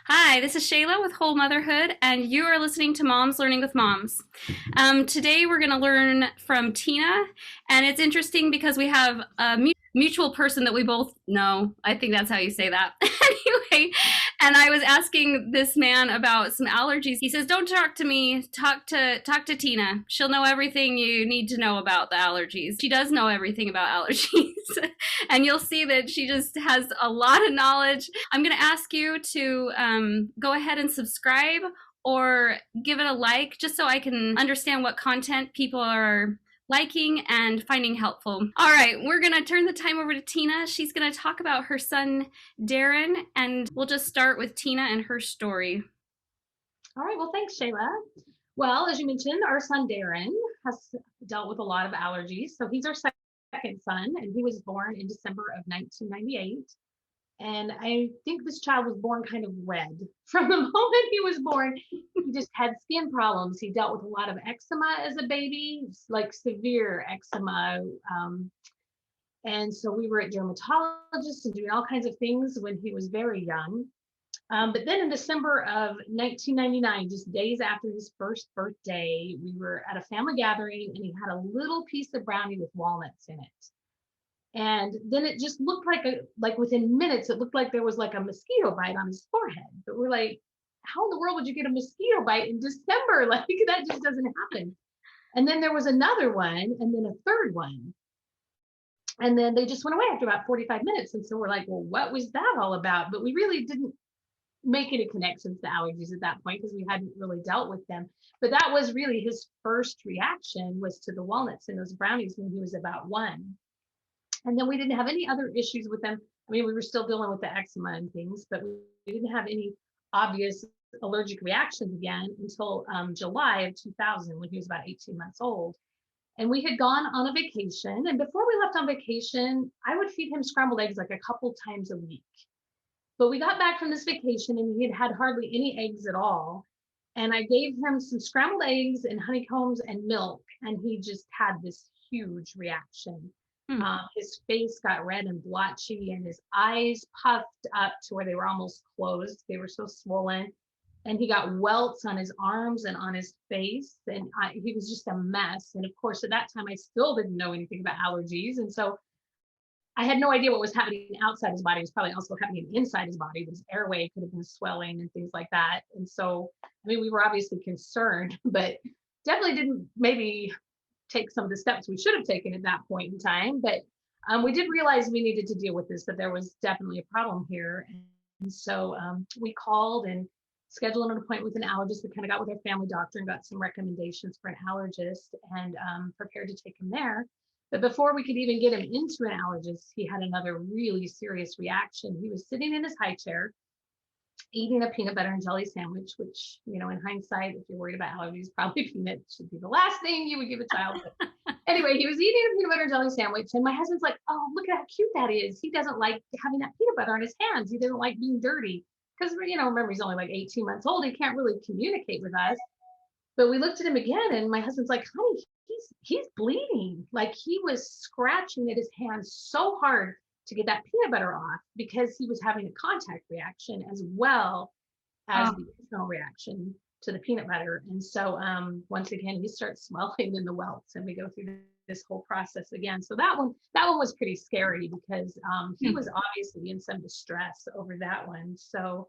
Hi, this is Shayla with Whole Motherhood, and you are listening to Moms Learning with Moms. Today, we're going to learn from Tina, and it's interesting because we have a mutual person that we both know. I think that's how you say that. Anyway, and I was asking this man about some allergies. He says, "Don't talk to me. Talk to Tina. She'll know everything you need to know about the allergies. She does know everything about allergies, and you'll see that she just has a lot of knowledge. I'm going to ask you to go ahead and subscribe or give it a like just so I can understand what content people are liking and finding helpful. All right, we're going to turn the time over to Tina. She's going to talk about her son, Darin, and we'll just start with Tina and her story. All right, well, thanks, Shayla. Well, as you mentioned, our son Darin has dealt with a lot of allergies. So he's our second son, and he was born in December of 1998. And I think this child was born kind of red. From the moment he was born, he just had skin problems. He dealt with a lot of eczema as a baby, like severe eczema. And so we were at dermatologists and doing all kinds of things when he was very young. But then in December of 1999, just days after his first birthday, we were at a family gathering and he had a little piece of brownie with walnuts in it. And then it just looked like within minutes, it looked like there was like a mosquito bite on his forehead. But we're like, how in the world would you get a mosquito bite in December? Like that just doesn't happen. And then there was another one and then a third one. And then they just went away after about 45 minutes. And so we're like, well, what was that all about? But we really didn't make any connections to allergies at that point because we hadn't really dealt with them. But that was really his first reaction was to the walnuts and those brownies when he was about one. And then we didn't have any other issues with them. I mean, we were still dealing with the eczema and things, but we didn't have any obvious allergic reactions again until July of 2000 when he was about 18 months old. And we had gone on a vacation. And before we left on vacation, I would feed him scrambled eggs like a couple times a week. But we got back from this vacation and he had had hardly any eggs at all. And I gave him some scrambled eggs and honeycombs and milk, and he just had this huge reaction. Hmm. His face got red and blotchy, and his eyes puffed up to where they were almost closed. They were so swollen. And he got welts on his arms and on his face. And he was just a mess. And of course, at that time, I still didn't know anything about allergies. And so I had no idea what was happening outside his body. It was probably also happening inside his body. His airway could have been swelling and things like that. And so, I mean, we were obviously concerned, but definitely didn't maybe take some of the steps we should have taken at that point in time. But we did realize we needed to deal with this, that there was definitely a problem here. And so we called and scheduled an appointment with an allergist. We kind of got with our family doctor and got some recommendations for an allergist and prepared to take him there. But before we could even get him into an allergist, he had another really serious reaction. He was sitting in his high chair eating a peanut butter and jelly sandwich, which, you know, in hindsight, if you're worried about allergies, probably peanut should be the last thing you would give a child. But anyway, he was eating a peanut butter and jelly sandwich, and my husband's like, "Oh, look at how cute that is. He doesn't like having that peanut butter on his hands. He doesn't like being dirty." Because, you know, remember, he's only like 18 months old. He can't really communicate with us. But we looked at him again, and my husband's like, "Honey, he's bleeding. Like he was scratching at his hands so hard to get that peanut butter off because he was having a contact reaction as well as Oh, the internal reaction to the peanut butter." And so once again, he starts swelling in the welts, and we go through this whole process again. So that one was pretty scary because he hmm. was obviously in some distress over that one. So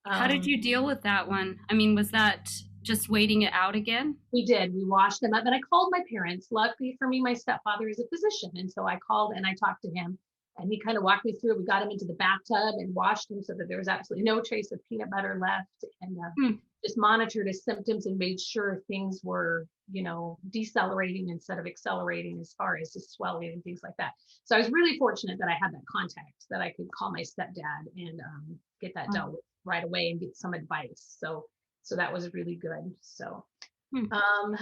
How did um, you deal with that one? I mean, was that just waiting it out again? we did. We washed them up, and I called my parents. Luckily for me, my stepfather is a physician, and so I called and I talked to him, and he kind of walked me through. We got him into the bathtub and washed him so that there was absolutely no trace of peanut butter left, and Hmm. just monitored his symptoms and made sure things were, you know, decelerating instead of accelerating as far as the swelling and things like that. So I was really fortunate that I had that contact, that I could call my stepdad and get that dealt with right away and get some advice. So that was really good. So Hmm.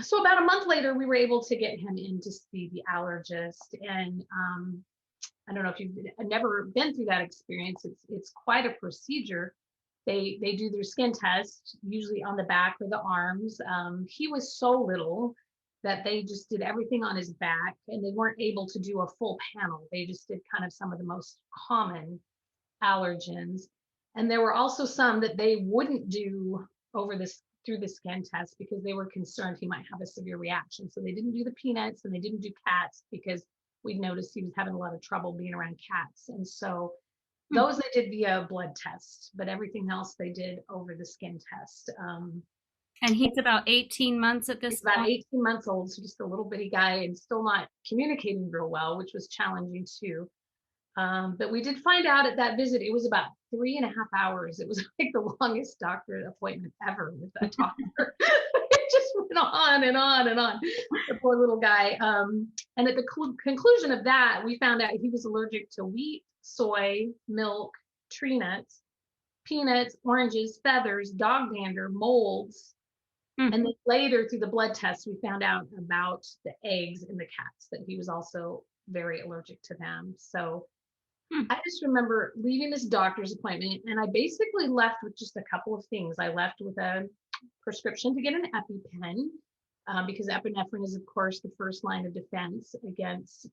so about a month later, we were able to get him in to see the allergist. And I don't know if you've never been through that experience. It's quite a procedure. They do their skin test usually on the back or the arms. He was so little that they just did everything on his back, and they weren't able to do a full panel. They just did kind of some of the most common allergens. And there were also some that they wouldn't do over this through the skin test because they were concerned he might have a severe reaction. So they didn't do the peanuts and they didn't do cats because we'd noticed he was having a lot of trouble being around cats. And so Hmm. those they did via blood test, but everything else they did over the skin test. And he's about 18 months at He's this about point. 18 months old, so just a little bitty guy and still not communicating real well, which was challenging too. But we did find out at that visit, it was about 3.5 hours. It was like the longest doctor appointment ever with that doctor. It just went on and on and on. The poor little guy. And at the conclusion of that, we found out he was allergic to wheat, soy, milk, tree nuts, peanuts, oranges, feathers, dog dander, molds. Hmm. And then later through the blood tests, we found out about the eggs in the cats, that he was also very allergic to them. So Hmm. I just remember leaving this doctor's appointment and I basically left with just a couple of things. I left with a prescription to get an EpiPen because epinephrine is, of course, the first line of defense against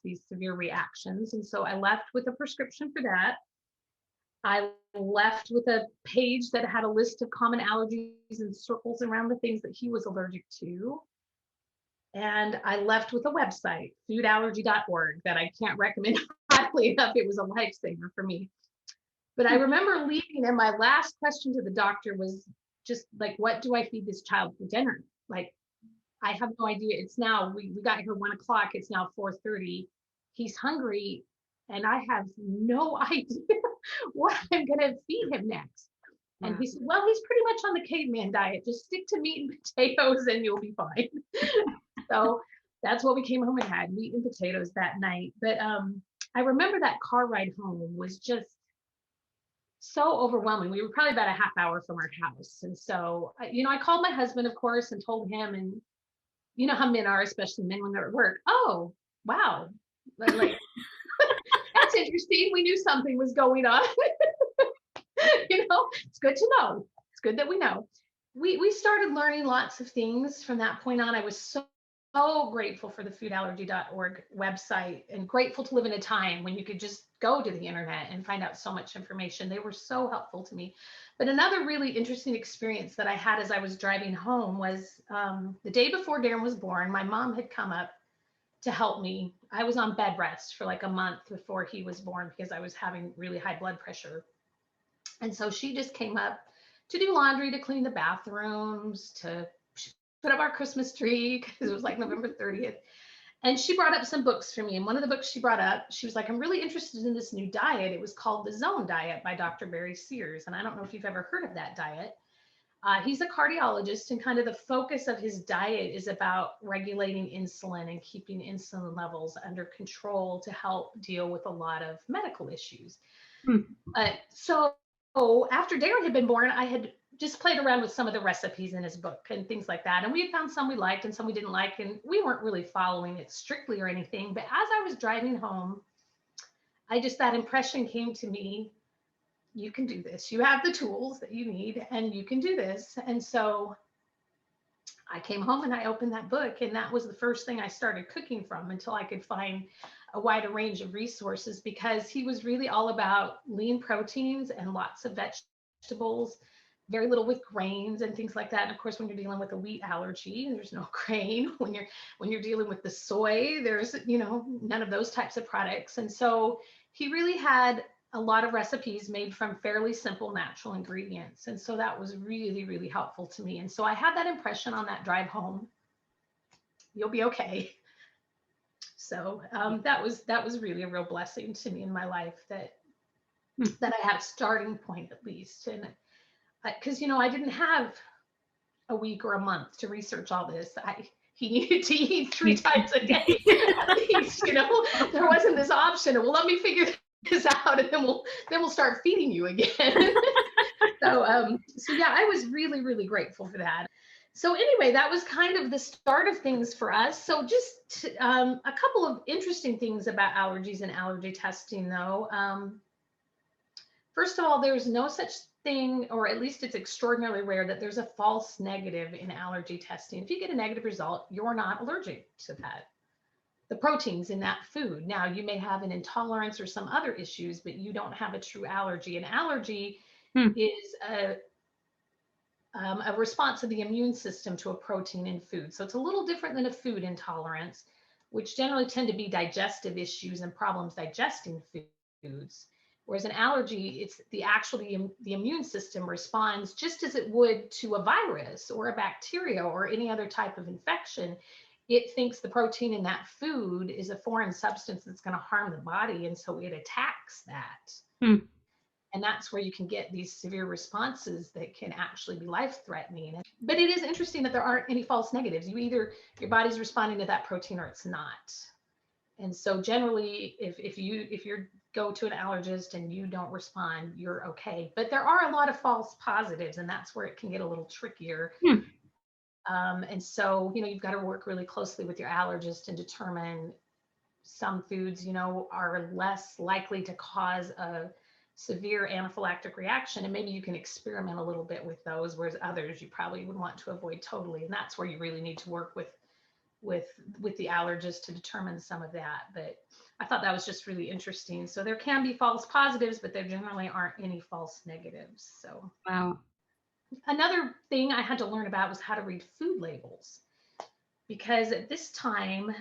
these severe reactions. And so I left with a prescription for that. I left with a page that had a list of common allergies and circles around the things that he was allergic to. And I left with a website, foodallergy.org, that I can't recommend highly enough. It was a lifesaver for me. But I remember leaving, and my last question to the doctor was just like, what do I feed this child for dinner? Like, I have no idea. It's now, we got here 1 o'clock. It's now 4:30. He's hungry, and I have no idea what I'm going to feed him next. And Wow. he said, well, he's pretty much on the caveman diet. Just stick to meat and potatoes and you'll be fine. So that's what we came home and had, meat and potatoes that night. But I remember that car ride home was just so overwhelming. We were probably about a half hour from our house. And so, I called my husband, of course, and told him, and you know how men are, especially men when they're at work. Oh, wow. Like, that's interesting. We knew something was going on. It's good to know. It's good that we know. We started learning lots of things from that point on. I was so grateful for the foodallergy.org website and grateful to live in a time when you could just go to the internet and find out so much information. They were so helpful to me. But another really interesting experience that I had as I was driving home was the day before Darin was born. My mom had come up to help me. I was on bed rest for like a month before he was born because I was having really high blood pressure. And so she just came up to do laundry, to clean the bathrooms, to put up our Christmas tree because it was like November 30th. And she brought up some books for me. And one of the books she brought up, she was like, I'm really interested in this new diet. It was called the Zone Diet by Dr. Barry Sears. And I don't know if you've ever heard of that diet. He's a cardiologist, and kind of the focus of his diet is about regulating insulin and keeping insulin levels under control to help deal with a lot of medical issues. Hmm. So after Darin had been born, I had just played around with some of the recipes in his book and things like that. And we had found some we liked and some we didn't like. And we weren't really following it strictly or anything. But as I was driving home, that impression came to me, you can do this. You have the tools that you need and you can do this. And so I came home and I opened that book, and that was the first thing I started cooking from until I could find a wider range of resources, because he was really all about lean proteins and lots of vegetables, very little with grains and things like that. And of course, when you're dealing with a wheat allergy, there's no grain. When you're dealing with the soy, there's none of those types of products. And so he really had a lot of recipes made from fairly simple natural ingredients. And so that was really, really helpful to me. And so I had that impression on that drive home, you'll be okay. So that was really a real blessing to me in my life, that I had a starting point at least. And because I didn't have a week or a month to research all this. He needed to eat 3 times a day at least. There wasn't this option of, well, let me figure this out and then we'll start feeding you again. So yeah, I was really, really grateful for that. So anyway, that was kind of the start of things for us. So just a couple of interesting things about allergies and allergy testing, though. First of all, there's no such thing, or at least it's extraordinarily rare, that there's a false negative in allergy testing. If you get a negative result, you're not allergic to that, the proteins in that food. Now, you may have an intolerance or some other issues, but you don't have a true allergy. An allergy Hmm. is a response of the immune system to a protein in food. So it's a little different than a food intolerance, which generally tend to be digestive issues and problems digesting foods. Whereas an allergy, it's the immune system responds just as it would to a virus or a bacteria or any other type of infection. It thinks the protein in that food is a foreign substance that's going to harm the body, and so it attacks that. Hmm. And that's where you can get these severe responses that can actually be life threatening. But it is interesting that there aren't any false negatives. Your body's responding to that protein or it's not. And so generally, if you go to an allergist and you don't respond, you're okay. But there are a lot of false positives, and that's where it can get a little trickier. Hmm. And so, you've got to work really closely with your allergist and determine some foods, are less likely to cause a severe anaphylactic reaction, and maybe you can experiment a little bit with those, whereas others you probably would want to avoid totally. And that's where you really need to work with the allergist to determine some of that. But I thought that was just really interesting. So there can be false positives, but there generally aren't any false negatives. So Wow. another thing I had to learn about was how to read food labels, because at this time,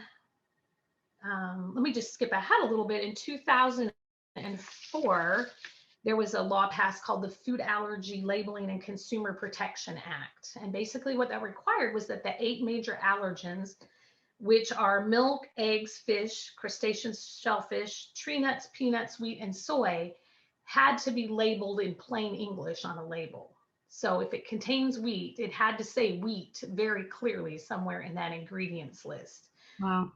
let me just skip ahead a little bit. In 2004, there was a law passed called the Food Allergy Labeling and Consumer Protection Act. And basically what that required was that the 8 major allergens, which are milk, eggs, fish, crustaceans, shellfish, tree nuts, peanuts, wheat, and soy, had to be labeled in plain English on a label. So if it contains wheat, it had to say wheat very clearly somewhere in that ingredients list. Wow.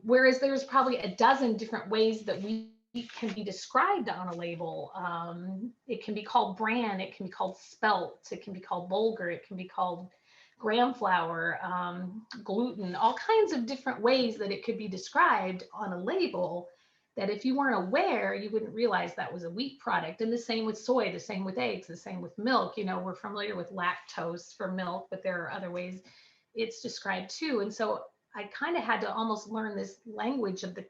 Whereas there's probably a dozen different ways that wheat can be described on a label. It can be called bran, it can be called spelt, it can be called bulgur, it can be called gram flour, gluten, all kinds of different ways that it could be described on a label, that if you weren't aware, you wouldn't realize that was a wheat product. And the same with soy, the same with eggs, the same with milk. We're familiar with lactose for milk, but there are other ways it's described too. And so I kind of had to almost learn this language of the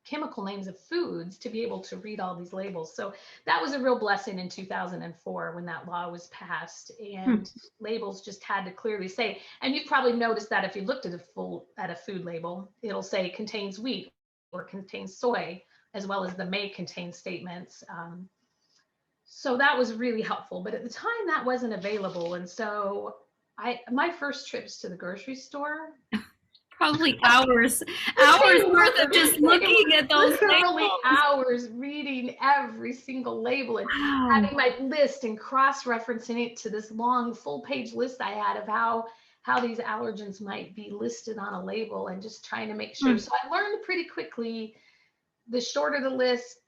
chemical names of foods to be able to read all these labels. So that was a real blessing in 2004 when that law was passed, Hmm. and labels just had to clearly say, and you've probably noticed that if you looked at a food label, it'll say contains wheat or contains soy, as well as the may contain statements. So that was really helpful, but at the time that wasn't available. And so my first trips to the grocery store, Probably hours, they hours worth were of just they were looking at those literally labels. hours reading every single label and Wow. having my list and cross-referencing it to this long full-page list I had of how these allergens might be listed on a label, and just trying to make sure. Hmm. So I learned pretty quickly, the shorter the list,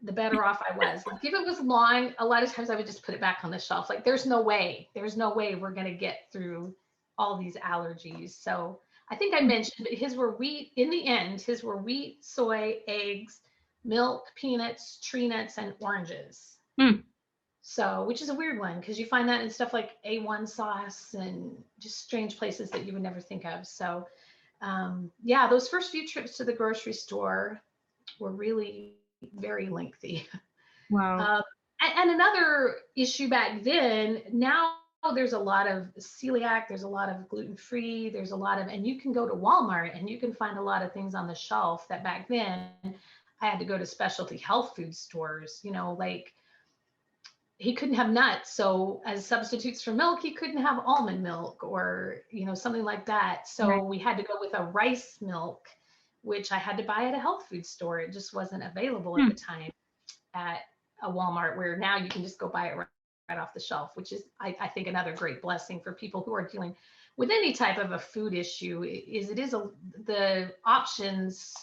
the better off I was. Like if it was long, a lot of times I would just put it back on the shelf. Like there's no way we're going to get through all these allergies. So I think I mentioned, but his were wheat. In the end, his were wheat, soy, eggs, milk, peanuts, tree nuts, and oranges. Hmm. So, which is a weird one because you find that in stuff like A1 sauce and just strange places that you would never think of. So, yeah, those first few trips to the grocery store were really very lengthy. Wow. Um, and another issue back then, now there's a lot of celiac, there's a lot of gluten-free, there's a lot of, and you can go to Walmart and you can find a lot of things on the shelf that back then I had to go to specialty health food stores, like he couldn't have nuts. So as substitutes for milk, he couldn't have almond milk or, something like that. Right. So we had to go with a rice milk, which I had to buy at a health food store. It just wasn't available at Hmm. the time at a Walmart, where now you can just go buy it right off the shelf, which is, I think, another great blessing for people who are dealing with any type of a food issue. The options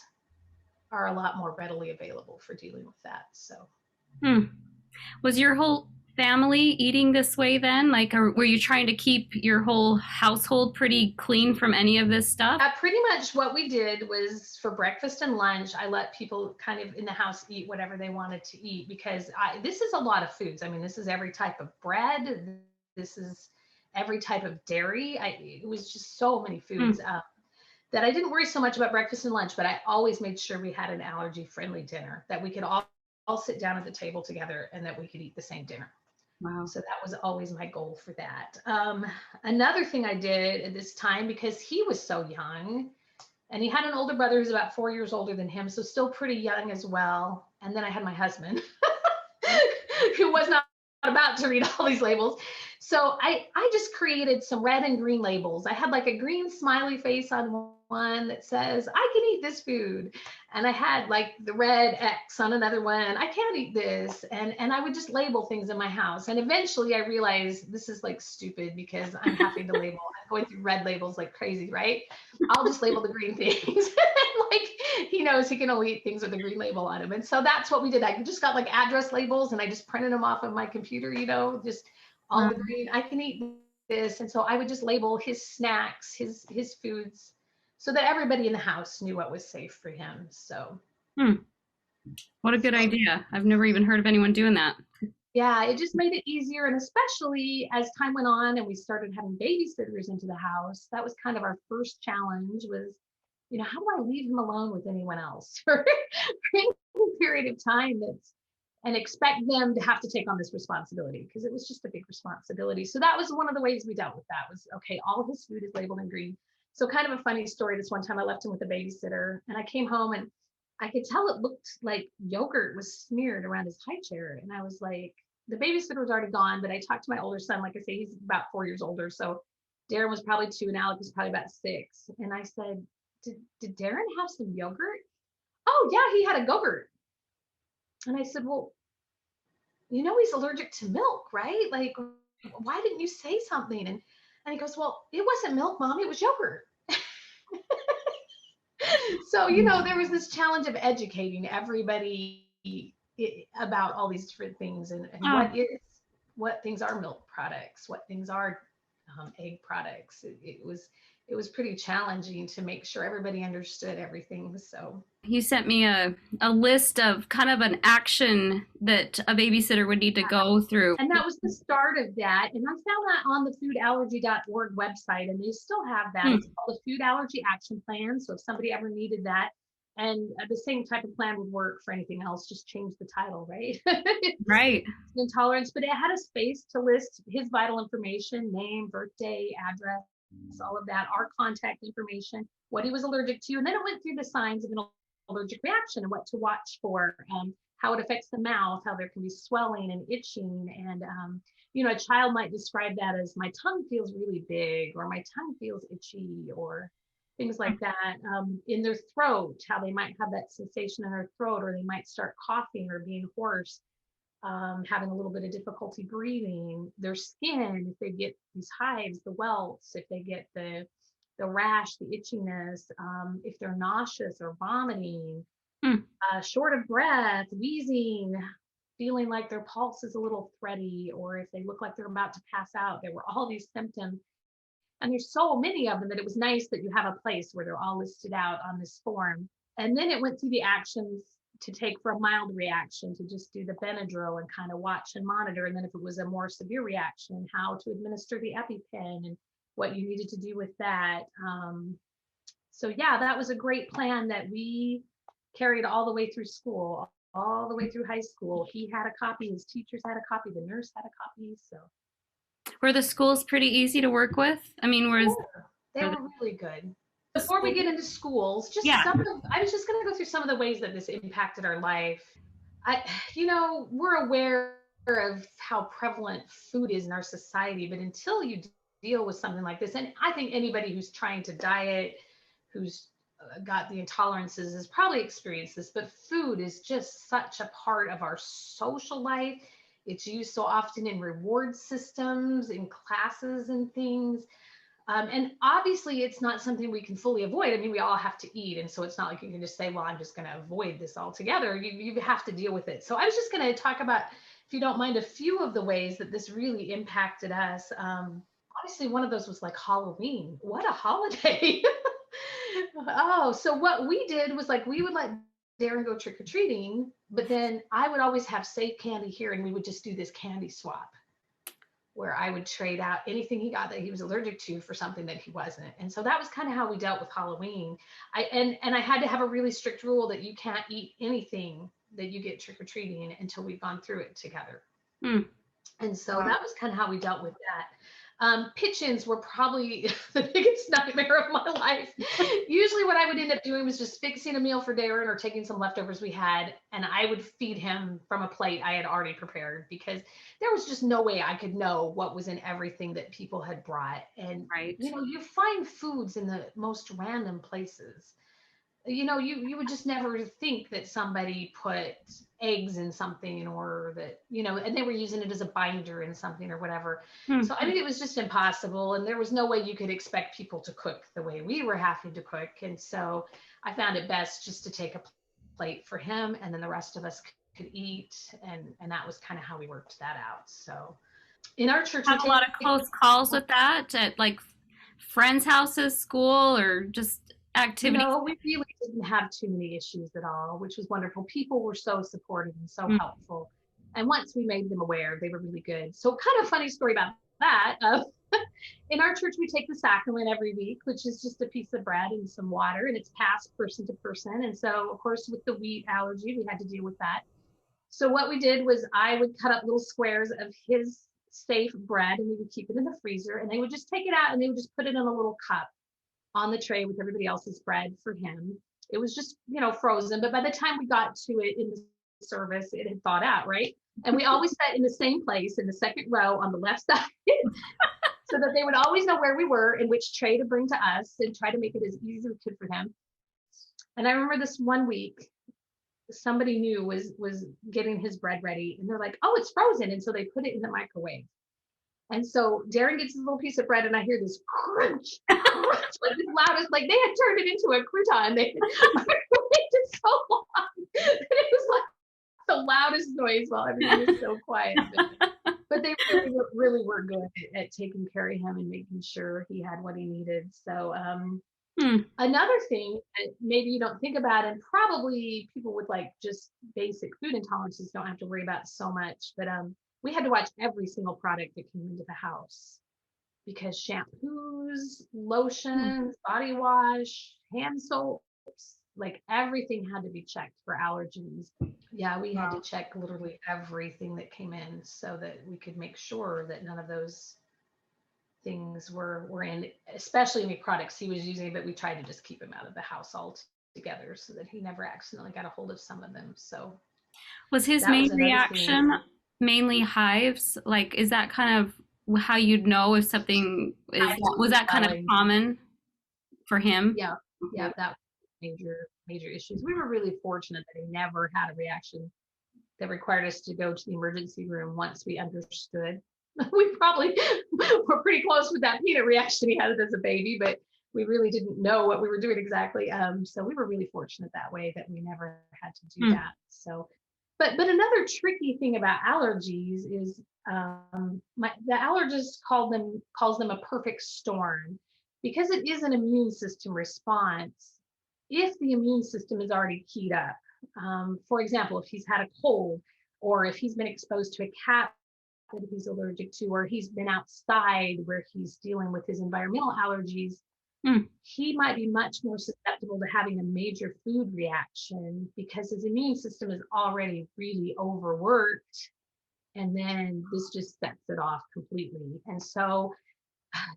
are a lot more readily available for dealing with that. So Hmm. Was your whole family eating this way then? Like, or were you trying to keep your whole household pretty clean from any of this stuff? pretty much what we did was, for breakfast and lunch, I let people kind of in the house eat whatever they wanted to eat, because this is a lot of foods. I mean, this is every type of bread. This is every type of dairy. It was just so many Hmm. foods that I didn't worry so much about breakfast and lunch, but I always made sure we had an allergy friendly dinner that we could all all sit down at the table together and that we could eat the same dinner. Wow. So that was always my goal for that. Another thing I did at this time, because he was so young, and he had an older brother who's about 4 years older than him, so still pretty young as well. And then I had my husband, who was not about to read all these labels. So I just created some red and green labels. I had like a green smiley face on one that says, I can eat this food. And I had like the red X on another one. I can't eat this. And I would just label things in my house. And eventually I realized this is like stupid because I'm having to label. I'm going through red labels like crazy, right? I'll just label the green things. Like he knows he can only eat things with a green label on them. And so that's what we did. I just got like address labels and I just printed them off of my computer, just all Wow. the green, I can eat this. And so I would just label his snacks, his foods, so that everybody in the house knew what was safe for him. So Hmm. What a good idea. I've never even heard of anyone doing that. yeah, it just made it easier. And especially as time went on and we started having babysitters into the house, that was kind of our first challenge was, how do I leave him alone with anyone else for a period of time and expect them to have to take on this responsibility because it was just a big responsibility. So that was one of the ways we dealt with that was, okay, all of his food is labeled in green. So kind of a funny story. This one time I left him with a babysitter and I came home and I could tell it looked like yogurt was smeared around his high chair. And I was like, the babysitter was already gone, but I talked to my older son. Like I say, he's about 4 years older. So Darin was probably 2 and Alec was probably about 6. And I said, did Darin have some yogurt? Oh yeah, he had a Go-Gurt. And I said, well, he's allergic to milk, right? Like, why didn't you say something? And he goes, well, it wasn't milk, Mom, it was yogurt. So, there was this challenge of educating everybody about all these different things and Oh, what things are milk products, what things are egg products. It was pretty challenging to make sure everybody understood everything. So you sent me a list of kind of an action that a babysitter would need to go through. and that was the start of that. And I found that on the foodallergy.org website, and they still have that. Hmm. It's called a food allergy action plan. So if somebody ever needed that, and the same type of plan would work for anything else, just change the title, right? Right. Intolerance, but it had a space to list his vital information, name, birthday, address, all of that, our contact information, what he was allergic to. And then it went through the signs of an allergic reaction and what to watch for, how it affects the mouth, how there can be swelling and itching. And, a child might describe that as my tongue feels really big, or my tongue feels itchy, or things like that. In their throat, how they might have that sensation in their throat, or they might start coughing or being hoarse, having a little bit of difficulty breathing. Their skin, if they get these hives, the welts, if they get the rash, the itchiness, if they're nauseous or vomiting, Hmm. short of breath, wheezing, feeling like their pulse is a little thready, or if they look like they're about to pass out. There were all these symptoms. And there's so many of them that it was nice that you have a place where they're all listed out on this form. And then it went through the actions to take for a mild reaction, to just do the Benadryl and kind of watch and monitor. And then if it was a more severe reaction, how to administer the EpiPen and what you needed to do with that. So yeah, that was a great plan that we carried all the way through school, all the way through high school. He had a copy, his teachers had a copy, the nurse had a copy. So Were the schools pretty easy to work with? I mean, they were were really good. the Before we schools? get into schools, Yeah. I was just going to go through some of the ways that this impacted our life. We're aware of how prevalent food is in our society, but until you deal with something like this, and I think anybody who's trying to diet, who's got the intolerances, has probably experienced this, but food is just such a part of our social life. It's used so often in reward systems, in classes and things. And obviously, it's not something we can fully avoid. I mean, we all have to eat. And so it's not like you can just say, well, I'm just going to avoid this altogether. You have to deal with it. So I was just going to talk about, if you don't mind, a few of the ways that this really impacted us. Obviously, one of those was like Halloween. What a holiday. Oh, so what we did was like we would let Darin go trick or treating, but then I would always have safe candy here and we would just do this candy swap where I would trade out anything he got that he was allergic to for something that he wasn't. And so that was kind of how we dealt with Halloween. I had to have a really strict rule that you can't eat anything that you get trick-or-treating until we've gone through it together. Mm. And so that was kind of how we dealt with that. Pitch-ins were probably the biggest nightmare of my life. Usually what I would end up doing was just fixing a meal for Darin or taking some leftovers we had, and I would feed him from a plate I had already prepared, because there was just no way I could know what was in everything that people had brought. And, Right. you find foods in the most random places. You would just never think that somebody put eggs in something, or that, and they were using it as a binder in something or whatever. Mm. So, I mean, it was just impossible. And there was no way you could expect people to cook the way we were having to cook. And so I found it best just to take a plate for him, and then the rest of us could eat. And that was kind of how we worked that out. So in our church, we Have a lot take, of close calls with that at like friends' houses, school, or just activities. we really didn't have too many issues at all, which was wonderful. People were so supportive and so Mm. helpful. And once we made them aware, they were really good. So, kind of funny story about that. In our church, we take the sacrament every week, which is just a piece of bread and some water, and it's passed person to person. And so, of course, with the wheat allergy, we had to deal with that. So, what we did was I would cut up little squares of his safe bread, and we would keep it in the freezer, and they would just take it out and they would just put it in a little cup on the tray with everybody else's bread for him. It was just, frozen. But by the time we got to it in the service, it had thawed out, right? And we always sat in the same place in the second row on the left side so that they would always know where we were and which tray to bring to us, and try to make it as easy as we could for them. And I remember this one week, somebody new was getting his bread ready, and they're like, "Oh, it's frozen." And so they put it in the microwave. And so Darin gets his little piece of bread, and I hear this crunch, crunch, like the loudest, like they had turned it into a crouton. They had microwaved it so long that it was like the loudest noise while everything was so quiet. But they really were good at taking care of him and making sure he had what he needed. So Mm. another thing that maybe you don't think about, and probably people with like just basic food intolerances don't have to worry about so much, but we had to watch every single product that came into the house, because shampoos, lotions, body wash, hand soaps, like everything had to be checked for allergens. Yeah, we had to check literally everything that came in so that we could make sure that none of those things were in, especially any products he was using, but we tried to just keep him out of the house altogether so that he never accidentally got a hold of some of them. So Was his that was main another thing. reaction mainly hives? Like, is that kind of how you'd know if something is, was that kind of Swelling. common for him? Yeah, that was major issues. We were really fortunate that he never had a reaction that required us to go to the emergency room once we understood. We probably were pretty close with that peanut reaction he had as a baby, but we really didn't know what we were doing exactly. So we were really fortunate that way that we never had to do that. So, but another tricky thing about allergies is the allergist calls them a perfect storm, because it is an immune system response. If the immune system is already keyed up, for example, if he's had a cold, or if he's been exposed to a cat that he's allergic to, or he's been outside where he's dealing with his environmental allergies, he might be much more susceptible to having a major food reaction, because his immune system is already really overworked. And then this just sets it off completely. And so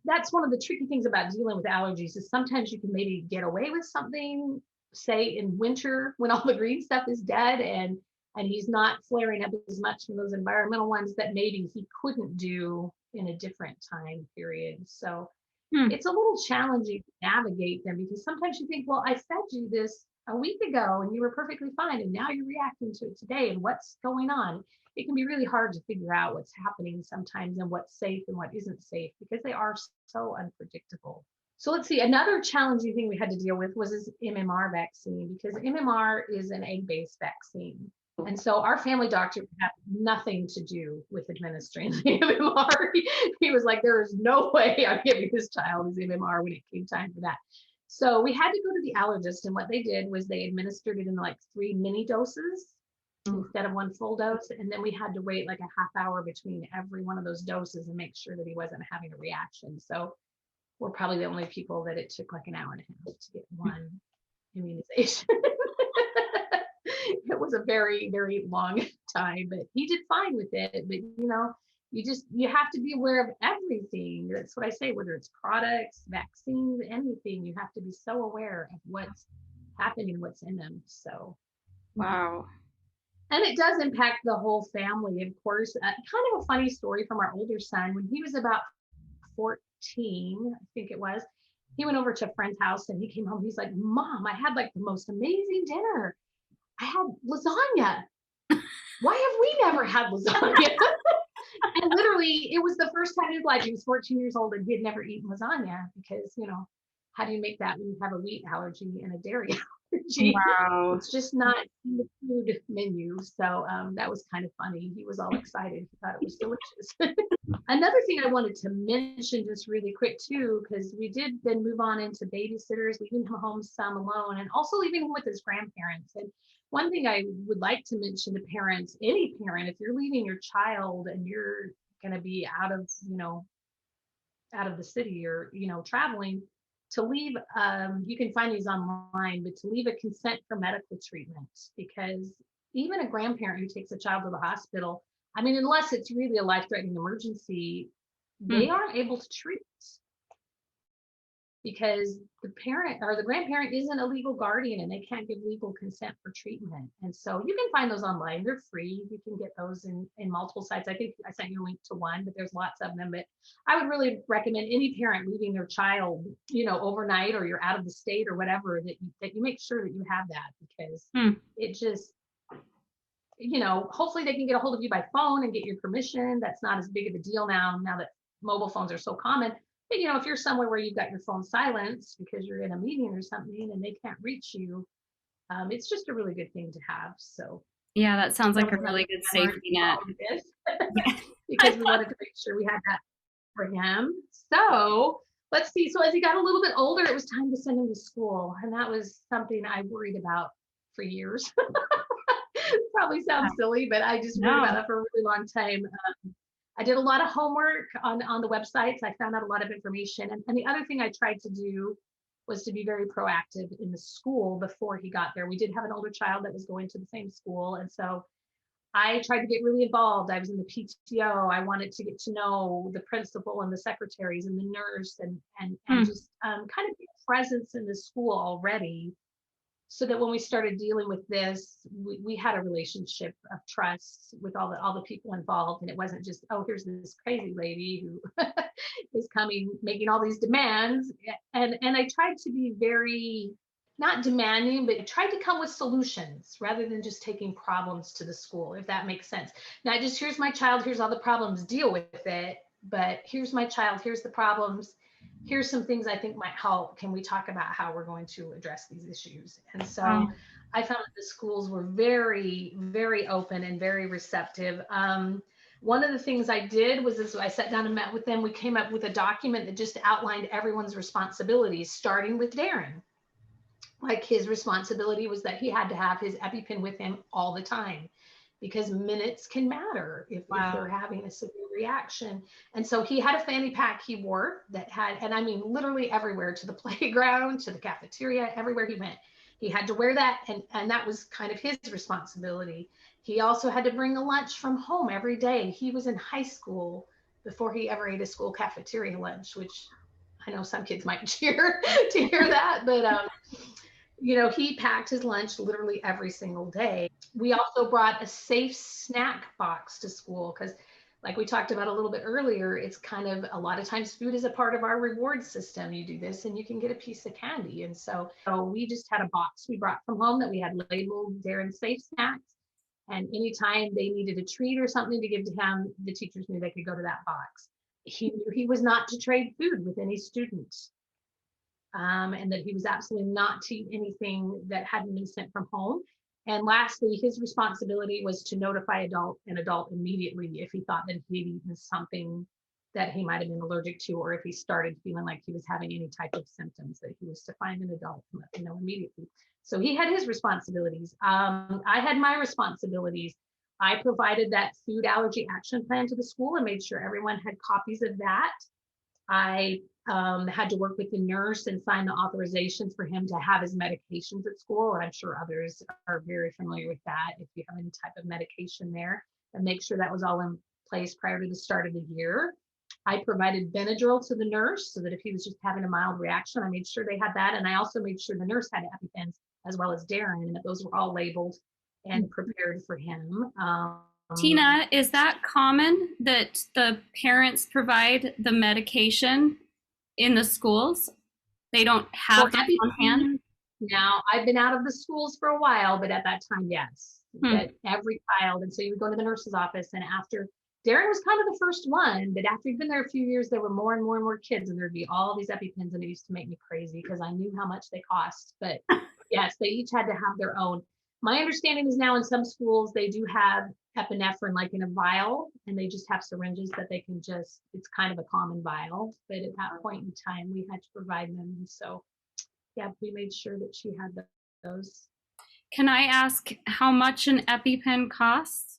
that's one of the tricky things about dealing with allergies, is sometimes you can maybe get away with something, say in winter when all the green stuff is dead, and he's not flaring up as much from those environmental ones, that maybe he couldn't do in a different time period. So it's a little challenging to navigate them, because sometimes you think, well, I fed you this a week ago and you were perfectly fine, and now you're reacting to it today, and what's going on? It can be really hard to figure out what's happening sometimes, and what's safe and what isn't safe, because they are so unpredictable. So let's see, another challenging thing we had to deal with was this MMR vaccine, because MMR is an egg-based vaccine. And so our family doctor had nothing to do with administering the MMR. He was like, there is no way I'm giving this child his MMR when it came time for that. So we had to go to the allergist, and what they did was they administered it in like 3 mini doses instead of 1 full dose. And then we had to wait like a half hour between every one of those doses and make sure that he wasn't having a reaction. So we're probably the only people that it took like an hour and a half to get one immunization. It was a very, very long time, but he did fine with it. But you have to be aware of everything. That's what I say, whether it's products, vaccines, anything, you have to be so aware of what's happening and what's in them. So, Wow. and it does impact the whole family, of course. Kind of a funny story from our older son. When he was about 14, I think it was, he went over to a friend's house and he came home. He's like, Mom, I had like the most amazing dinner. I had lasagna. Why have we never had lasagna? And literally, it was the first time in his life. He was 14 years old and he had never eaten lasagna because, how do you make that when you have a wheat allergy and a dairy allergy? Wow. It's just not in the food menu. So that was kind of funny. He was all excited. He thought it was delicious. Another thing I wanted to mention just really quick too, because we did then move on into babysitters, leaving him home some alone, and also leaving him with his grandparents. And one thing I would like to mention to parents, any parent, if you're leaving your child and you're going to be out of the city or traveling, to leave, you can find these online, but to leave a consent for medical treatment, because even a grandparent who takes a child to the hospital, I mean, unless it's really a life-threatening emergency, they Hmm. aren't able to treat because the parent or the grandparent isn't a legal guardian and they can't give legal consent for treatment. And so you can find those online. They're free. You can get those in multiple sites. I think I sent you a link to one, but there's lots of them. But I would really recommend any parent leaving their child, overnight, or you're out of the state or whatever, that you make sure that you have that, because Hmm. it just, hopefully they can get a hold of you by phone and get your permission. That's not as big of a deal now that mobile phones are so common. But if you're somewhere where you've got your phone silenced because you're in a meeting or something and they can't reach you, it's just a really good thing to have. So Yeah, that sounds that like was a another really good thing I learned safety from net. all of this Yeah. I because we love wanted to make sure we had that for him. So let's see. So as he got a little bit older, it was time to send him to school. And that was something I worried about for years. Probably that. sounds silly, but I just worried about No. that for a really long time. I did a lot of homework on the websites. I found out a lot of information. And the other thing I tried to do was to be very proactive in the school before he got there. We did have an older child that was going to the same school. And so I tried to get really involved. I was in the PTO. I wanted to get to know the principal and the secretaries and the nurse and Hmm. just kind of be a presence in the school already, so that when we started dealing with this, we had a relationship of trust with all the people involved, and it wasn't just, oh, here's this crazy lady who is coming making all these demands. And I tried to be very, not demanding, but I tried to come with solutions rather than just taking problems to the school, if that makes sense. Not just, here's my child, here's all the problems, deal with it, but here's my child, here's the problems, here's some things I think might help. Can we talk about how we're going to address these issues? And so Wow. I found that the schools were very, very open and very receptive. One of the things I did was, as I sat down and met with them, we came up with a document that just outlined everyone's responsibilities, starting with Darin. Like, his responsibility was that he had to have his EpiPen with him all the time, because minutes can matter if they're Wow. having a severe reaction. And so he had a fanny pack he wore that had, and I mean literally everywhere, to the playground, to the cafeteria, everywhere he went, he had to wear that, and that was kind of his responsibility. He also had to bring a lunch from home every day. He was in high school before he ever ate a school cafeteria lunch, which I know some kids might cheer to hear that, but he packed his lunch literally every single day. We also brought a safe snack box to school because, like we talked about a little bit earlier, it's kind of, a lot of times food is a part of our reward system. You do this and you can get a piece of candy. And so we just had a box we brought from home that we had labeled Darin Safe Snacks. And anytime they needed a treat or something to give to him, the teachers knew they could go to that box. He knew he was not to trade food with any students, and that he was absolutely not to eat anything that hadn't been sent from home. And lastly, his responsibility was to notify an adult immediately if he thought that he had eaten something that he might have been allergic to, or if he started feeling like he was having any type of symptoms, that he was to find an adult and let them know immediately. So he had his responsibilities. I had my responsibilities. I provided that food allergy action plan to the school and made sure everyone had copies of that. I had to work with the nurse and sign the authorizations for him to have his medications at school. And I'm sure others are very familiar with that. If you have any type of medication there, and make sure that was all in place prior to the start of the year. I provided Benadryl to the nurse so that if he was just having a mild reaction, I made sure they had that. And I also made sure the nurse had EpiPens as well as Darin, and that those were all labeled and prepared for him. Tina, is that common that the parents provide the medication in the schools? They don't For have that on hand? EpiPen, now I've been out of the schools for a while, but at that time, yes, Hmm. that every child. And so you would go to the nurse's office, and after Darin was kind of the first one, but after he'd been there a few years, there were more and more and more kids, and there'd be all these EpiPens, and it used to make me crazy because I knew how much they cost. But yes, they each had to have their own. My understanding is now in some schools they do have epinephrine like in a vial, and they just have syringes that they can just, it's kind of a common vial, but at that point in time we had to provide them. And so yeah, we made sure that she had those. Can I ask how much an EpiPen costs?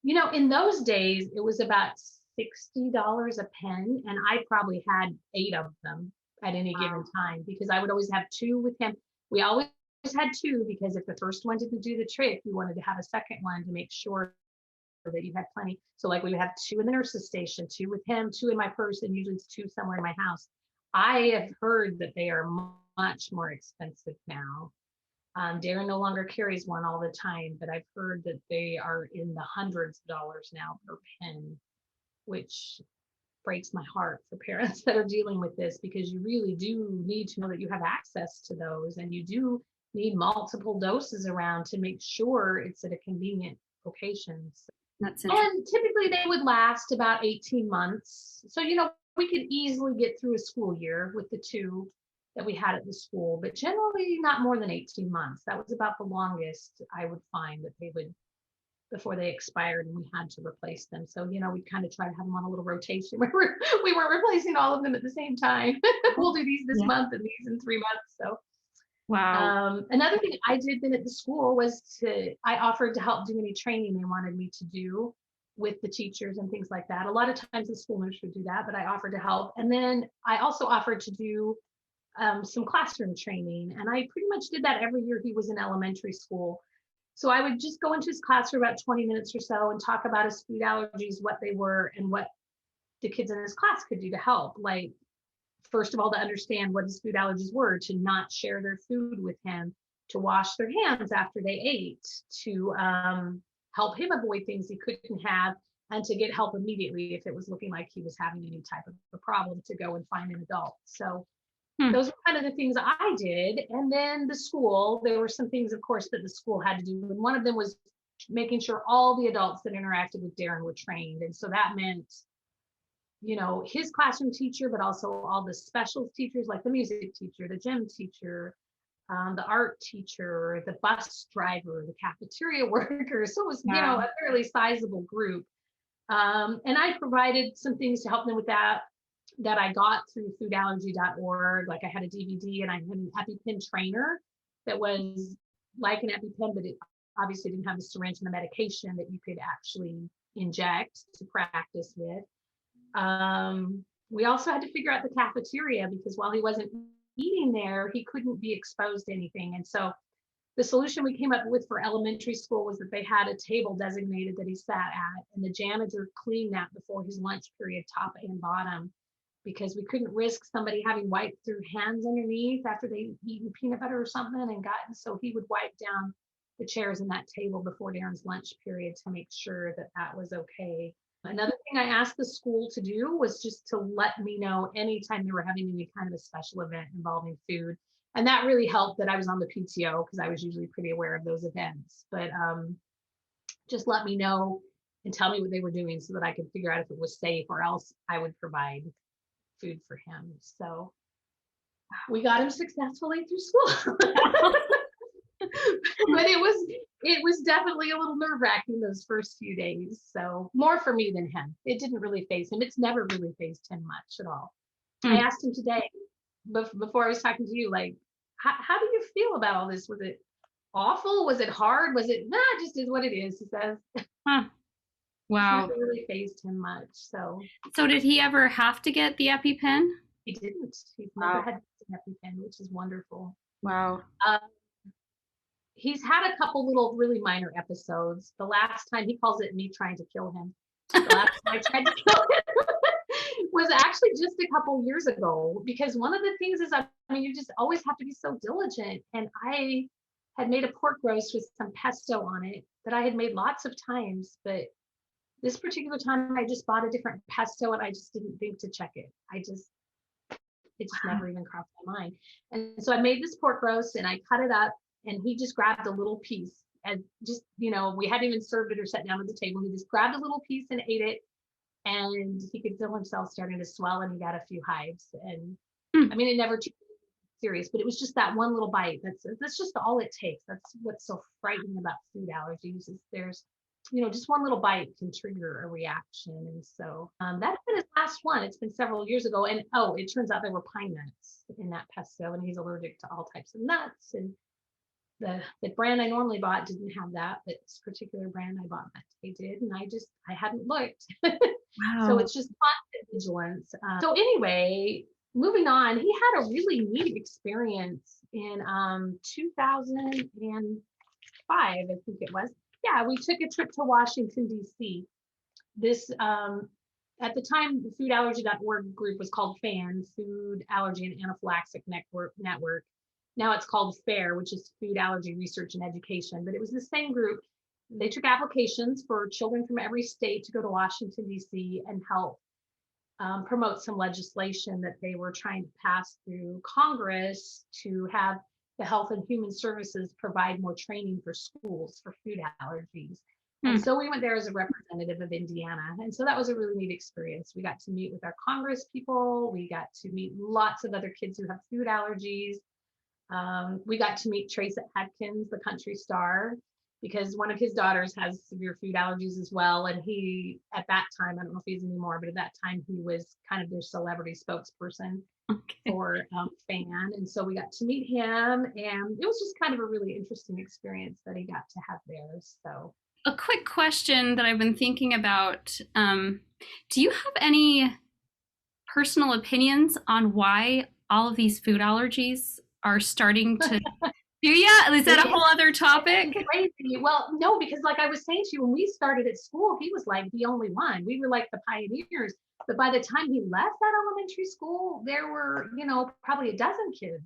In those days it was about $60 a pen, and I probably had 8 of them at any given time because I would always have 2 with him. We always had 2 because if the first one didn't do the trick, you wanted to have a second one to make sure that you had plenty. So like we would have 2 in the nurse's station, 2 with him, 2 in my purse, and usually it's 2 somewhere in my house. I have heard that they are much more expensive now. Darin no longer carries one all the time, but I've heard that they are in the hundreds of dollars now per pen, which breaks my heart for parents that are dealing with this because you really do need to know that you have access to those, and you do need multiple doses around to make sure it's at a convenient location. That's interesting. And typically they would last about 18 months. So, we could easily get through a school year with the 2 that we had at the school, but generally not more than 18 months. That was about the longest I would find that they would before they expired and we had to replace them. So, we'd kind of try to have them on a little rotation where we weren't replacing all of them at the same time. We'll do these this Yeah. month and these in 3 months. So Wow. another thing I did then at the school was I offered to help do any training they wanted me to do with the teachers and things like that. A lot of times the school nurse would do that, but I offered to help. And then I also offered to do some classroom training. And I pretty much did that every year he was in elementary school. So I would just go into his class for about 20 minutes or so and talk about his food allergies, what they were, and what the kids in his class could do to help. Like, first of all, to understand what his food allergies were, to not share their food with him, to wash their hands after they ate, to help him avoid things he couldn't have, and to get help immediately if it was looking like he was having any type of a problem, to go and find an adult. So Hmm. those are kind of the things I did. And then the school, there were some things, of course, that the school had to do. And one of them was making sure all the adults that interacted with Darin were trained. And so that meant, his classroom teacher, but also all the special teachers like the music teacher, the gym teacher, the art teacher, the bus driver, the cafeteria worker. So it was, Wow. a fairly sizable group. And I provided some things to help them with that I got through foodallergy.org. Like I had a DVD and I had an EpiPen trainer that was like an EpiPen, but it obviously didn't have the syringe and the medication that you could actually inject to practice with. We also had to figure out the cafeteria because while he wasn't eating there, he couldn't be exposed to anything. And so the solution we came up with for elementary school was that they had a table designated that he sat at, and the janitor cleaned that before his lunch period, top and bottom, because we couldn't risk somebody having wiped their hands underneath after they eaten peanut butter or something and gotten. So he would wipe down the chairs and that table before Darin's lunch period to make sure that that was okay. Another thing I asked the school to do was just to let me know anytime they were having any kind of a special event involving food. And that really helped that I was on the PTO because I was usually pretty aware of those events. But just let me know and tell me what they were doing so that I could figure out if it was safe, or else I would provide food for him. So we got him successfully through school. But it was definitely a little nerve-wracking those first few days. So more for me than him. It didn't really phase him. It's never really phased him much at all. I Hmm. asked him today before I was talking to you, like, how do you feel about all this? Was it awful? Was it hard? Was it, nah, it just is what it is, he says. Huh. It's Wow. never really phased him much. So So did he ever have to get the EpiPen? he didn't. He's never Wow. had an EpiPen, which is wonderful. Wow. Uh, he's had a couple little really minor episodes. The last time he calls it me trying to kill him. The last time I tried to kill him was actually just a couple years ago, because one of the things is, I mean, you just always have to be so diligent. And I had made a pork roast with some pesto on it that I had made lots of times, but this particular time I just bought a different pesto and I just didn't think to check it. It just never even crossed my mind. And so I made this pork roast and I cut it up, and he just grabbed a little piece and just, we hadn't even served it or sat down at the table. He just grabbed a little piece and ate it, and he could feel himself starting to swell, and he got a few hives. And Hmm. I mean, it never too serious, but it was just that one little bite. That's just all it takes. That's what's so frightening about food allergies, is there's just one little bite can trigger a reaction. And so that's been his last one. It's been several years ago. And it turns out there were pine nuts in that pesto, and he's allergic to all types of nuts. And the brand I normally bought didn't have that, but this particular brand I bought that they did, and I hadn't looked. So Wow. it's just constant vigilance. So anyway, moving on, he had a really neat experience in 2005, I think it was. Yeah, we took a trip to Washington, D.C. This, at the time, the foodallergy.org group was called FAN, Food Allergy and Anaphylaxis Network. Now it's called FAIR, which is Food Allergy Research and Education. But it was the same group. They took applications for children from every state to go to Washington, D.C. and help promote some legislation that they were trying to pass through Congress to have the Health and Human Services provide more training for schools for food allergies. And Hmm. so we went there as a representative of Indiana. And so that was a really neat experience. We got to meet with our Congress people. We got to meet lots of other kids who have food allergies. We got to meet Trace Adkins, the country star, because one of his daughters has severe food allergies as well. And he, at that time, I don't know if he's anymore, but at that time, he was kind of their celebrity spokesperson Okay. for FAN. And so we got to meet him, and it was just kind of a really interesting experience that he got to have there. So, A quick question that I've been thinking about. Do you have any personal opinions on why all of these food allergies are starting to do you? Is that a it whole other topic? is crazy. Well, no, because like I was saying to you, when we started at school, he was like the only one. We were like the pioneers. But by the time he left that elementary school, there were, probably a dozen kids.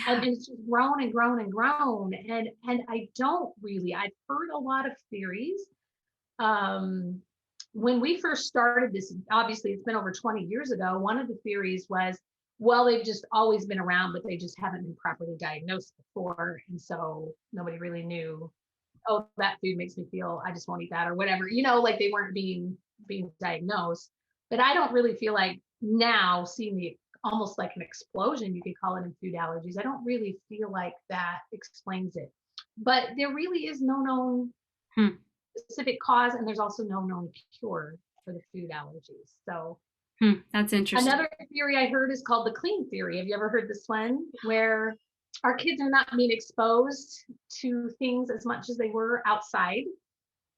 And Yeah. it's just grown and grown and grown. And I've heard a lot of theories. Um, when we first started this, obviously it's been over 20 years ago, one of the theories was, well, they've just always been around, but they just haven't been properly diagnosed before. And so nobody really knew, oh, that food makes me feel, I just won't eat that, or whatever, like they weren't being diagnosed. But I don't really feel like now, seeing the almost like an explosion, you could call it, in food allergies, I don't really feel like that explains it. But there really is no known Hmm. specific cause, and there's also no known cure for the food allergies. So Hmm. That's interesting. another theory I heard is called the clean theory. Have you ever heard this one? Where our kids are not being exposed to things as much as they were outside.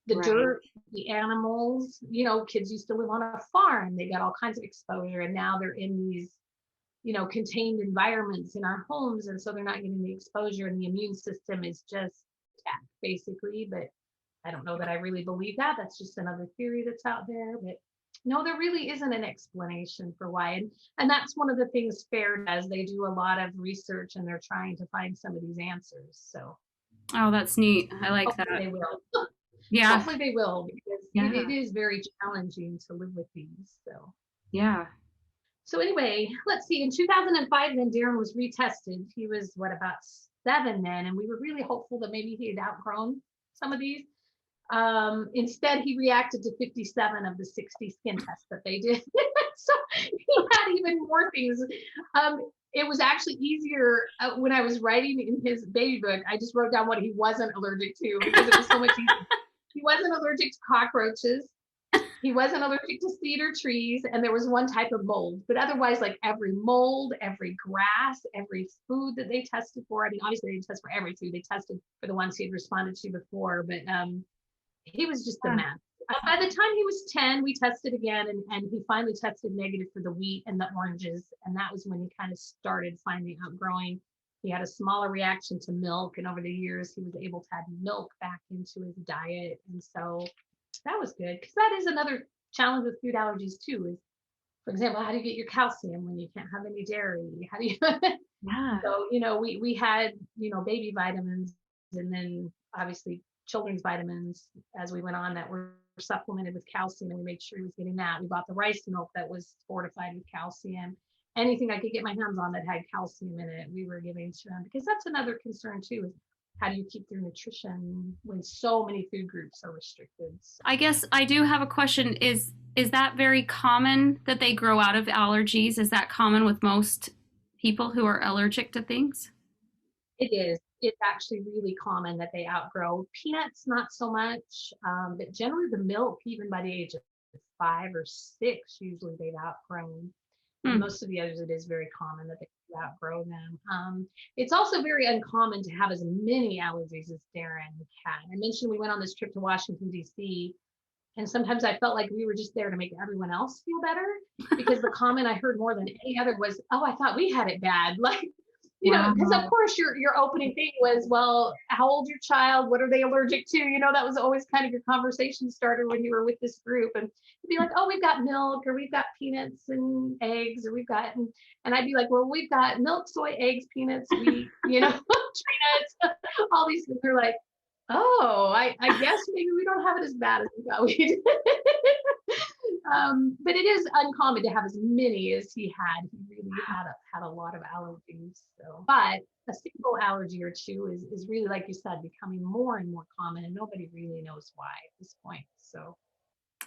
The Right. dirt, the animals, kids used to live on a farm. They got all kinds of exposure, and now they're in these, contained environments in our homes. And so they're not getting the exposure, and the immune system is just attacked, basically. But I don't know that I really believe that. That's just another theory that's out there. But no, there really isn't an explanation for why. And that's one of the things FAIR does. They do a lot of research, and they're trying to find some of these answers. So Oh, that's neat. I like hopefully that. they will. Yeah. Hopefully they will, because it Yeah. is very challenging to live with these. Yeah. So anyway, let's see. In 2005, then Darin was retested. He was about 7 then, and we were really hopeful that maybe he had outgrown some of these. Instead, he reacted to 57 of the 60 skin tests that they did. So he had even more things. It was actually easier when I was writing in his baby book. I just wrote down what he wasn't allergic to, because it was so much easier. He wasn't allergic to cockroaches. He wasn't allergic to cedar trees, and there was one type of mold. But otherwise, like every mold, every grass, every food that they tested for. I mean, obviously they didn't test for every food. They tested for the ones he had responded to before, but he was just a Yeah. mess. By the time he was 10, we tested again, and he finally tested negative for the wheat and the oranges. And that was when he kind of started finally outgrowing. He had a smaller reaction to milk. And over the years, he was able to add milk back into his diet. And so that was good, because that is another challenge with food allergies too, is, for example, how do you get your calcium when you can't have any dairy? How do you Yeah. so, we had, baby vitamins, and then obviously children's vitamins as we went on that were supplemented with calcium, and we made sure he was getting that. We bought the rice milk that was fortified with calcium. Anything I could get my hands on that had calcium in it, we were giving to him, because that's another concern too, is how do you keep their nutrition when so many food groups are restricted? So I guess I do have a question. Is that very common that they grow out of allergies? Is that common with most people who are allergic to things? it is. It's actually really common that they outgrow. Peanuts, not so much, but generally the milk, even by the age of 5 or 6, usually they've outgrown. And Hmm. most of the others, it is very common that they outgrow them. It's also very uncommon to have as many allergies as Darin had. I mentioned we went on this trip to Washington, D.C., and sometimes I felt like we were just there to make everyone else feel better, because the comment I heard more than any other was, "Oh, I thought we had it bad." Like, because of Wow. course your opening thing was, "Well, how old's your child? What are they allergic to?" That was always kind of your conversation starter when you were with this group, and you'd be like, "Oh, we've got milk, or we've got peanuts and eggs, or we've got," and I'd be like, "Well, we've got milk, soy, eggs, peanuts, wheat, tree nuts, all these things." They're like, "Oh, I guess maybe we don't have it as bad as we thought we did." But it is uncommon to have as many as he had. He really had a lot of allergies. So, but a single allergy or two is really, like you said, becoming more and more common, and nobody really knows why at this point. So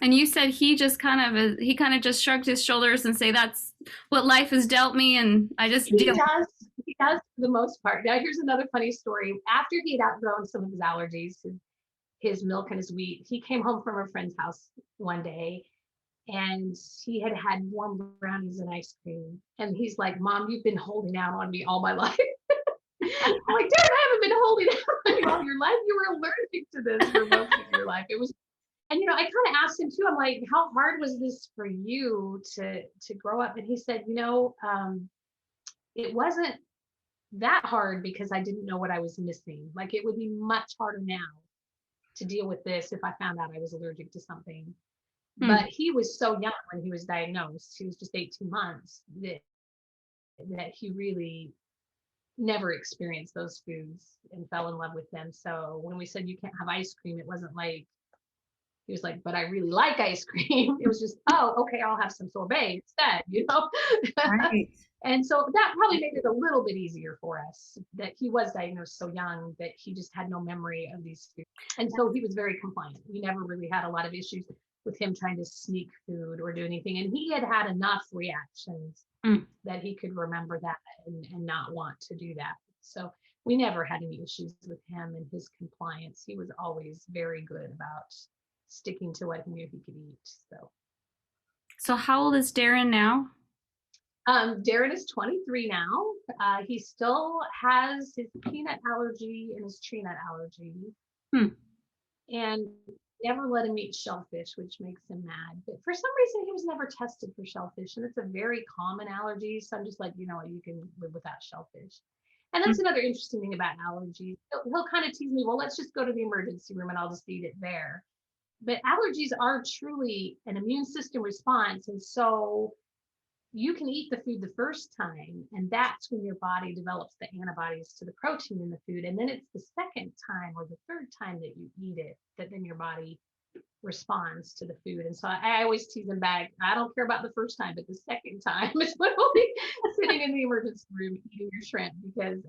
And you said he kind of just shrugged his shoulders and say that's what life has dealt me, and I just he deal. does. He does for the most part. Now, here's another funny story. After he'd outgrown some of his allergies, his milk and his wheat, he came home from a friend's house one day, and he had had warm brownies and ice cream. And he's like, "Mom, you've been holding out on me all my life." I'm like, "Dad, I haven't been holding out on you all your life. You were allergic to this for most of your life." It was, and I kind of asked him too. I'm like, "How hard was this for you to grow up?" And he said, "It wasn't that hard, because I didn't know what I was missing. Like, it would be much harder now to deal with this if I found out I was allergic to something." Hmm. But he was so young when he was diagnosed. He was just 18 months, that he really never experienced those foods and fell in love with them. So when we said you can't have ice cream, it wasn't like he was like, "But I really like ice cream." It was just, "Oh, okay, I'll have some sorbet instead." Right. And so that probably made it a little bit easier for us, that he was diagnosed so young that he just had no memory of these foods. And so he was very compliant. We never really had a lot of issues with him trying to sneak food or do anything. And he had had enough reactions Hmm. that he could remember that, and not want to do that. So we never had any issues with him and his compliance. He was always very good about sticking to what he knew he could eat. So So how old is Darin now? Darin is 23 now. He still has his peanut allergy and his tree nut allergy, Hmm. and never let him eat shellfish, which makes him mad. But for some reason, he was never tested for shellfish, and it's a very common allergy. So I'm just like, you can live without shellfish. And Hmm. that's another interesting thing about allergies. He'll kind of tease me, "Well, let's just go to the emergency room and I'll just eat it there." But allergies are truly an immune system response, and so you can eat the food the first time, and that's when your body develops the antibodies to the protein in the food. And then it's the second time or the third time that you eat it that then your body responds to the food. And so I always tease them back, "I don't care about the first time, but the second time is when we'll be sitting in the emergency room eating your shrimp, because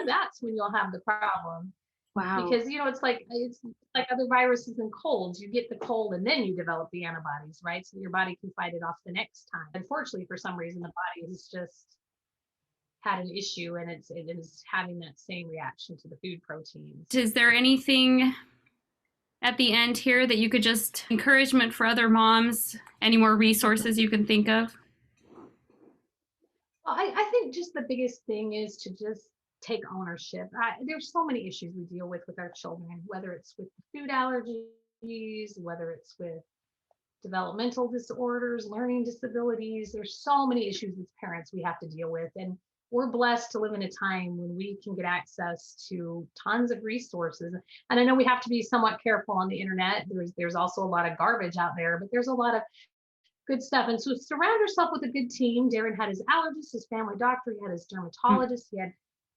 that's when you'll have the problem." Wow. Because it's like other viruses and colds. You get the cold and then you develop the antibodies, right? So your body can fight it off the next time. Unfortunately, for some reason, the body has just had an issue, and it is having that same reaction to the food proteins. Is there anything at the end here that you could just encouragement for other moms? Any more resources you can think of? Well, I think just the biggest thing is to just take ownership. There's so many issues we deal with our children, whether it's with the food allergy whether it's with developmental disorders, learning disabilities. There's so many issues as parents we have to deal with. And we're blessed to live in a time when we can get access to tons of resources. And I know we have to be somewhat careful on the internet. There's also a lot of garbage out there, but there's a lot of good stuff. And so surround yourself with a good team. Darin had his allergist, his family doctor, he had his dermatologist,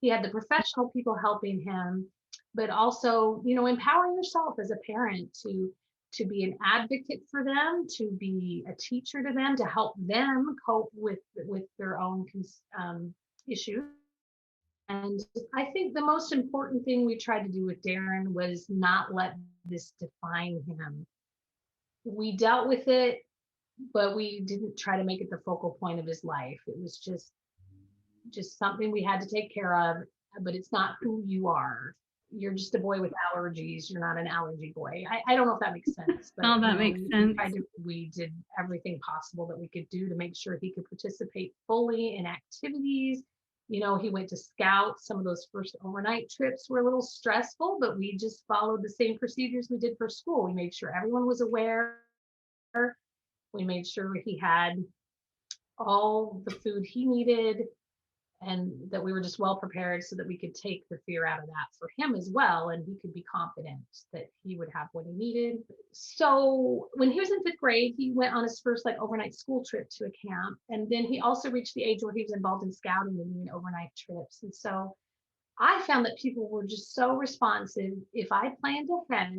he had the professional people helping him, but also, empower yourself as a parent to be an advocate for them, to be a teacher to them, to help them cope with their own issues. And I think the most important thing we tried to do with Darin was not let this define him. We dealt with it, but we didn't try to make it the focal point of his life. It was just something we had to take care of, but it's not who you are. You're just a boy with allergies. You're not an allergy boy. I don't know if that makes sense, but Oh, that makes sense. we did everything possible that we could do to make sure he could participate fully in activities. He went to Scouts. Some of those first overnight trips were a little stressful, but we just followed the same procedures we did for school. We made sure everyone was aware. We made sure he had all the food he needed, and that we were just well prepared so that we could take the fear out of that for him as well, and he could be confident that he would have what he needed. So when he was in 5th grade, he went on his first overnight school trip to a camp, and then he also reached the age where he was involved in scouting and doing overnight trips. And so I found that people were just so responsive. If I planned ahead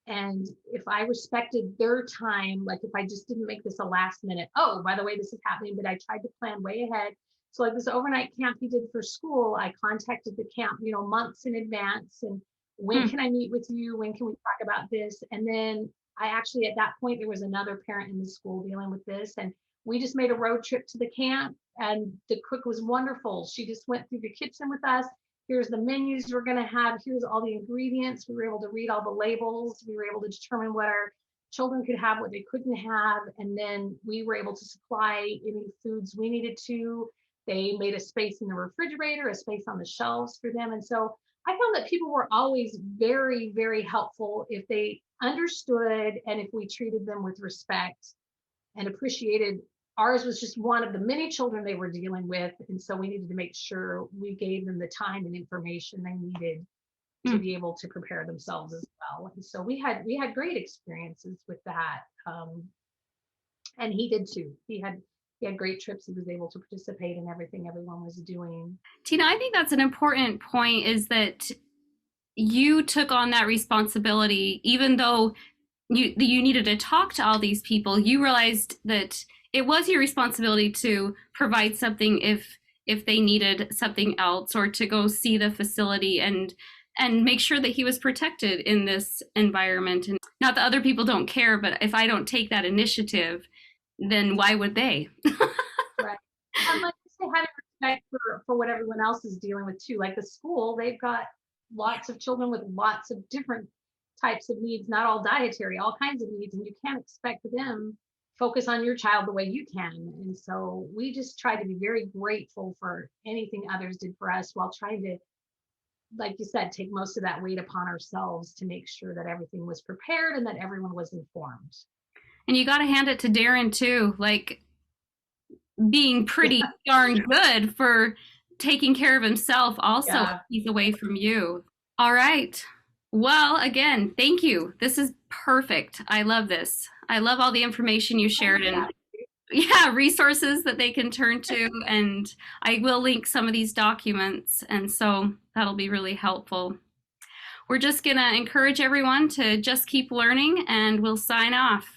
and if I respected their time, like if I just didn't make this a last minute, oh, by the way, this is happening, but I tried to plan way ahead. So like this overnight camp he did for school, I contacted the camp, months in advance. And when can I meet with you? When can we talk about this? And then I actually, at that point, there was another parent in the school dealing with this. And we just made a road trip to the camp, and the cook was wonderful. She just went through the kitchen with us. Here's the menus we're going to have. Here's all the ingredients. We were able to read all the labels. We were able to determine what our children could have, what they couldn't have. And then we were able to supply any foods we needed to. They made a space in the refrigerator, a space on the shelves for them. And so I found that people were always very, very helpful if they understood and if we treated them with respect and appreciated. Ours was just one of the many children they were dealing with. And so we needed to make sure we gave them the time and information they needed to be able to prepare themselves as well. And so we had great experiences with that. And he did too. He had great trips. He was able to participate in everything everyone was doing. Tina, I think that's an important point, is that you took on that responsibility. Even though you needed to talk to all these people, you realized that it was your responsibility to provide something if they needed something else, or to go see the facility and make sure that he was protected in this environment. And not that other people don't care, but if I don't take that initiative, then why would they? Right. And like I say, having respect for what everyone else is dealing with too. Like the school, they've got lots of children with lots of different types of needs, not all dietary, all kinds of needs, and you can't expect them focus on your child the way you can. And so we just try to be very grateful for anything others did for us, while trying to, like you said, take most of that weight upon ourselves to make sure that everything was prepared and that everyone was informed. And you got to hand it to Darin too, like being pretty darn good for taking care of himself also. Yeah. He's away from you. All right. Well, again, thank you. This is perfect. I love this. I love all the information you shared, and resources that they can turn to. And I will link some of these documents, and so that'll be really helpful. We're just going to encourage everyone to just keep learning, and we'll sign off.